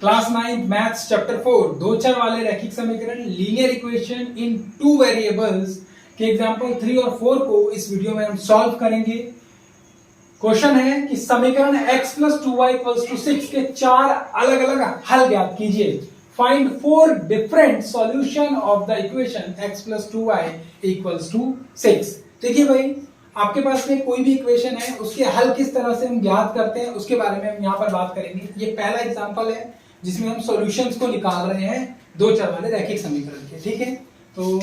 Class 9 maths chapter 4 दो चर वाले रैखिक समीकरण linear equation in two variables के एग्जांपल 3 और 4 को इस वीडियो में हम सॉल्व करेंगे। क्वेश्चन है कि समीकरण x + 2y = 6 के चार अलग अलग हल ज्ञात कीजिए। Find 4 different solution of the equation x + 2y = 6। देखिए भाई, आपके पास में कोई भी इक्वेशन है, उसके हल किस तरह से हम ज्ञात करते हैं उसके बारे में हम यहाँ पर बात करेंगे। ये पहला एग्जांपल है जिसमें हम सॉल्यूशंस को निकाल रहे हैं दो चर वाले रैखिक समीकरण के। ठीक है, तो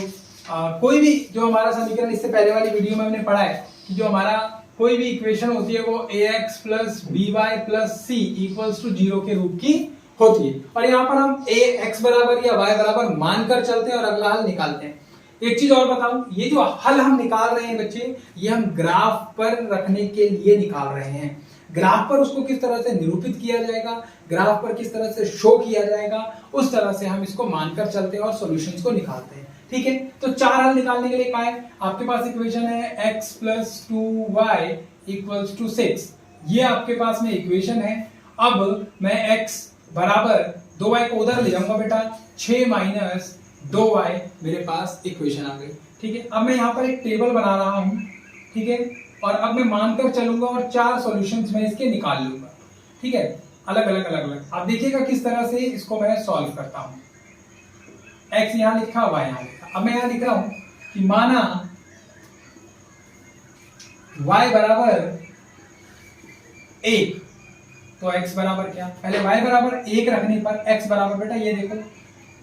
कोई भी जो हमारा समीकरण, इससे पहले वाली वीडियो में हमने पढ़ा है कि जो हमारा कोई भी इक्वेशन होती है वो ax + by + c = 0 के रूप की होती है। और यहाँ पर हम ax बराबर या y बराबर मानकर चलते हैं और अगला हल निकालते हैं। एक चीज और बताऊं, ये जो हल हम निकाल रहे हैं बच्चे, ये हम ग्राफ पर रखने के लिए निकाल रहे हैं। ग्राफ पर उसको किस तरह से निरूपित किया जाएगा, ग्राफ पर किस तरह से शो किया जाएगा, उस तरह से हम इसको मानकर चलते हैं और सॉल्यूशंस को निकालते हैं। ठीक है, तो चार हल निकालने के लिए क्या है, आपके पास इक्वेशन है x + 2y = 6। ये आपके पास में इक्वेशन है। अब मैं x बराबर 2y को उधर ले जाऊंगा बेटा, 6 - 2y मेरे पास इक्वेशन आ गई। ठीक है, अब मैं यहाँ पर एक टेबल बना रहा हूं। ठीक है, और अब मैं मानकर चलूंगा और चार सॉल्यूशंस में इसके निकाल लूंगा। ठीक है, अलग अलग। आप देखिएगा किस तरह से इसको मैं सॉल्व करता हूं। x यहां लिखा, y यहां लिखा। अब मैं यहां लिख रहा हूं कि माना y बराबर 1, तो x बराबर क्या, पहले y बराबर 1 रखने पर x बराबर बेटा ये देखो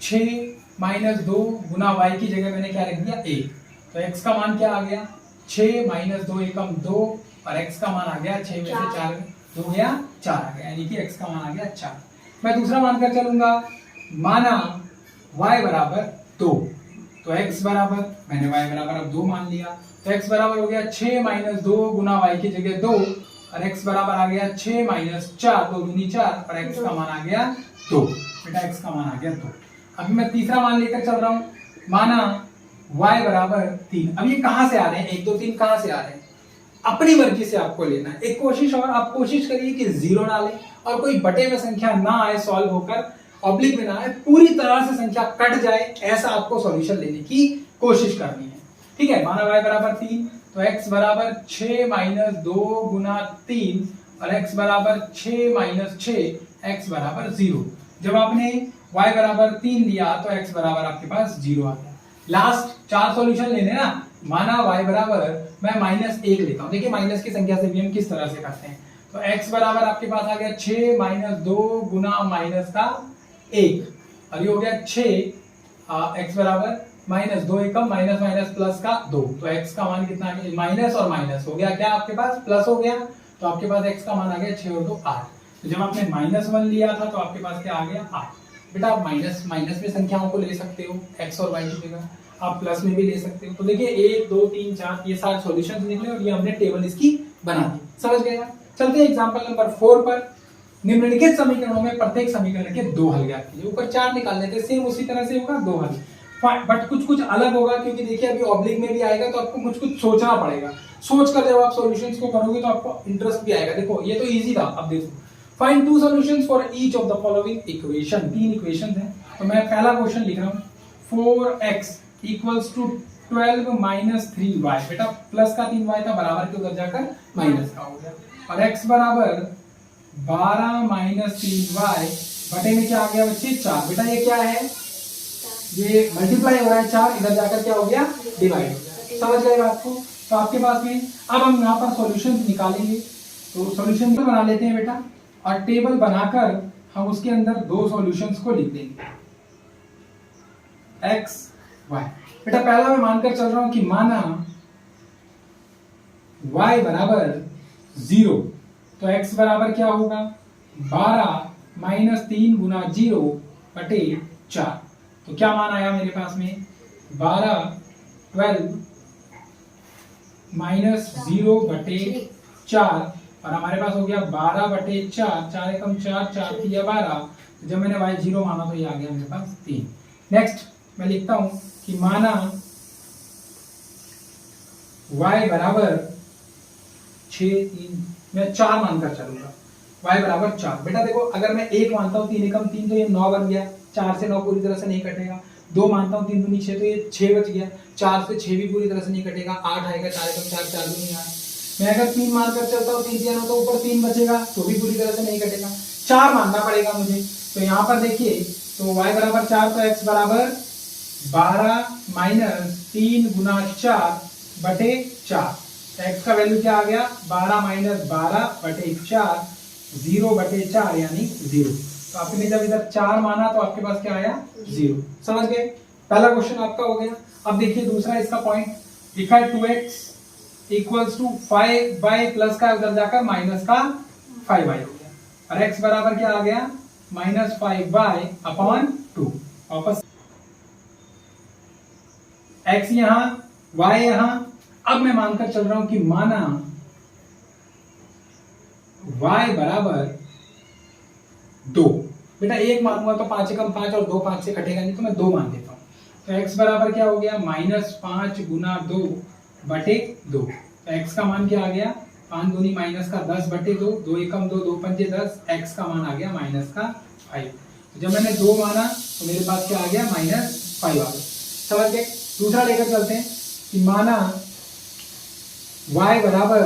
6 - 2 गुना y की जगह मैंने क्या लिख दिया 1। तो x का मान क्या आ गया, 6 - 2 = 2 और x का मान आ गया 6 में से 4 2 गया 4 आ गया, यानी कि x का मान आ गया 4। मैं दूसरा मानकर चलूंगा, माना y बराबर 2, तो x बराबर, मैंने y बराबर अब 2 मान लिया, तो x बराबर हो गया 6 - 2 गुना y की जगह 2 और x बराबर आ गया 6 - 4 2 दूनी 4 और x का मान आ गया 2। बेटा x का मान आ गया 2। अभी मैं तीसरा मान लेकर चल रहा हूं, माना y बराबर 3। अब ये कहां से आ रहे हैं, 1 2 3 कहां से आ रहे हैं, अपनी मर्जी से आपको लेना है। एक कोशिश और, आप कोशिश करिए कि 0 ना लें और कोई बटे में संख्या ना आए सॉल्व होकर, ऑब्लिक में ना आए, पूरी तरह से संख्या कट जाए, ऐसा आपको सॉल्यूशन लेने की कोशिश करनी है। ठीक है, माना y बराबर 3, तो x बराबर 6 - 2 गुना 3 और x बराबर 6 - 6, x बराबर 0। जब आपने y बराबर 3 लिया तो x बराबर आपके पास 0 आ गया। लास्ट चार सॉल्यूशन लेने ना, माना y बराबर, मैं -1 लेता हूं। देखिए माइनस की संख्या से भी हम किस तरह से करते हैं। तो x बराबर आपके पास आ गया 6 - 2 गुना माइनस का 1 और ये हो गया 6 x बराबर -2 एकम माइनस प्लस का 2। तो x का मान कितना आ गया, माइनस और माइनस हो गया क्या आपके पास, प्लस हो गया, तो आपके पास x का मान आ गया 6 और 2 8। तो जब आपने -1 लिया था तो आपके पास क्या आ गया 8। बेटा आप माइनस में संख्याओं को ले सकते हो x और y की जगह, आप प्लस में भी ले सकते हो। तो देखिए 1 2 3 4 ये सारे सॉल्यूशंस निकले और ये हमने टेबल इसकी बना दी। समझ गए आप? चलते हैं एग्जांपल नंबर 4 पर। निम्नलिखित समीकरणों में प्रत्येक समीकरण के दो हल ज्ञात कीजिए। ऊपर 4 निकालने थे, सेम उसी तरह से होगा दो हल, बट कुछ अलग होगा, क्योंकि देखिए अभी ऑब्लिक में भी आएगा तो आपको कुछ सोचना पड़ेगा। सोचकर जब आप सॉल्यूशंस को करोगे तो आपको इंटरेस्ट भी आएगा। देखो ये तो इजी था। अब देखो, find two solutions for each of the following equation. तीन इक्वेशन है, तो मैं पहला क्वेश्चन लिख रहा हूं, 4x = 12 - 3y। बेटा प्लस का 3y था, बराबर के उधर जाकर माइनस का हो गया, और x बराबर 12 - 3y बटे में क्या आ गया बच्चे 4। बेटा ये क्या है, ये मल्टीप्लाई हो रहा है 4, इधर जाकर क्या हो गया डिवाइड हो गया। समझ गए बात को? तो आपके पास में अब हम यहाँ पर सॉल्यूशंस निकालेंगे। तो सॉल्यूशन बना लेते हैं बेटा, और टेबल बनाकर हम उसके अंदर दो सॉल्यूशंस को लिख देंगे x y। बेटा पहला मैं मानकर चल रहा हूं कि माना y बराबर 0, तो x बराबर क्या होगा 12 - 3 गुना 0 बटे 4। तो क्या मान आया मेरे पास में 12 -0 बटे 4 और हमारे पास हो गया 12 बटे 4, 4 एकम 4 4 3 12। तो जब मैंने y 0 माना तो ये आ गया मेरे पास 3। नेक्स्ट मैं लिखता हूं कि माना y बराबर 6 3, मैं 4 मानकर चलूंगा, y बराबर 4। बेटा देखो अगर मैं 1 मानता हूँ 3 एकम 3 तो ये 9 बन गया, 4 से 9 पूरी तरह से नहीं कटेगा। 2 मानता हूँ 3 दूनी 6 तो ये 6 बच गया, 4 से 6 भी पूरी तरह से नहीं कटेगा, 8 आएगा, 4 एकम 4, 4 दूनी 8। मैं अगर 3 मानकर चलता हूँ 3 3 तो ऊपर 3 बचेगा तो भी पूरी तरह से नहीं कटेगा, 4 मानना पड़ेगा मुझे। तो यहाँ पर देखिए तो y बराबर 4 तो x बराबर 12 माइनस 3 गुना 4 बटे 4। x का वैल्यू क्या आ गया 12 माइनस 12 बटे 4, 0 बटे 4 यानी 0। तो आपने जब इधर 4 माना तो आपके पास क्या आया 0। समझ गए, पहला क्वेश्चन आपका हो गया। अब देखिए दूसरा इसका पॉइंट लिखा है 2x equals to 5y plus का उधर जाकर माइनस का 5y हो गया, और x बराबर क्या आ गया माइनस 5y अपॉन 2। वापस x यहां y यहां। अब मैं मानकर चल रहा हूं कि माना y बराबर 2। बेटा 1 मानूंगा तो 5 एकम 5 और 2 5 से कटेगा नहीं, तो मैं 2 मान देता हूं। तो x बराबर क्या हो गया माइनस 5 गुना 2 बटे 2। तो x का मान क्या आ गया 5 दूनी माइनस का 10 बटे 2, 2 एकम 2, 2 पंजे 10, x का मान आ गया माइनस का 5। तो जब मैंने 2 माना तो मेरे पास क्या आ गया माइनस 5 आ गया। समझ गए। दूसरा लेकर चलते हैं कि माना y बराबर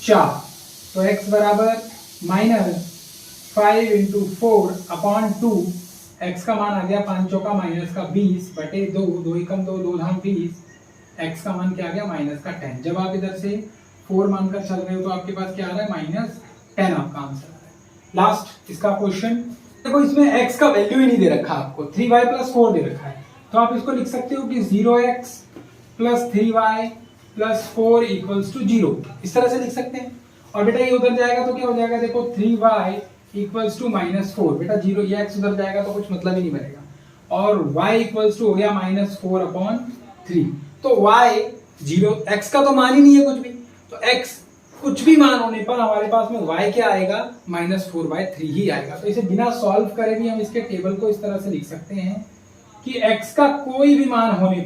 4 तो x बराबर माइनस 5 इंटू 4 अपॉन 2। x का मान आ गया 5 चौका माइनस का 20 बटे 2, 2 एकम 2, 2 धाम 20, x का मान क्या आ गया माइनस का 10। जब आप इधर से 4 मानकर चल रहे हो तो आपके पास क्या आ रहा है माइनस 10 आपका आंसर आ रहा है। लास्ट इसका क्वेश्चन देखो, इसमें x का वैल्यू ही नहीं दे रखा आपको, 3y प्लस 4 दे रखा है। तो आप इसको लिख सकते हो कि 0x plus 3y plus 4 equals to 0, इस तरह से लिख सकते हैं। और बेटा ये उधर जाएगा तो क्या हो जाएगा देखो 3y इक्वल्स टू माइनस 4। बेटा 0 ये x उधर जाएगा तो कुछ मतलब ही नहीं बनेगा, और y इक्वल्स टू हो गया माइनस 4 अपॉन 3। तो y 0, x का तो मान ही नहीं है कुछ भी, तो x कुछ भी मान होने पर हमारे पास में y क्या आएगा माइनस 4/3 ही आएगा। तो इसे बिना सॉल्व करे भी हम इसके टेबल को इस तरह से लिख सकते हैं कि x का कोई भी मान होने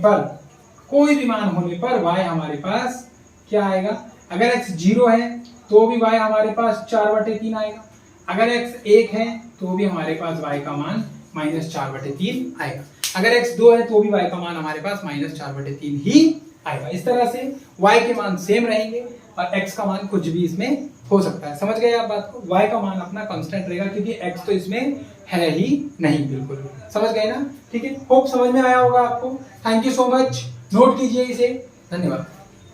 पर y हमारे पास क्या आएगा। अगर x 0 है तो भी y हमारे पास 4/3 आएगा, अगर x 1 है तो भी हमारे पास y का मान माइनस 4/3 आएगा, अगर x 2 है तो भी y का मान हमारे पास माइनस 4/3 ही आएगा। इस तरह से y के मान सेम रहेंगे और x का मान कुछ भी इसमें हो सकता है। समझ गए आप बात को, y का मान अपना कांस्टेंट रहेगा क्योंकि x तो इसमें है ही नहीं, बिल्कुल समझ गए ना। ठीक है, होप समझ में आया होगा आपको। Thank you so much, note कीजिए इसे, धन्यवाद।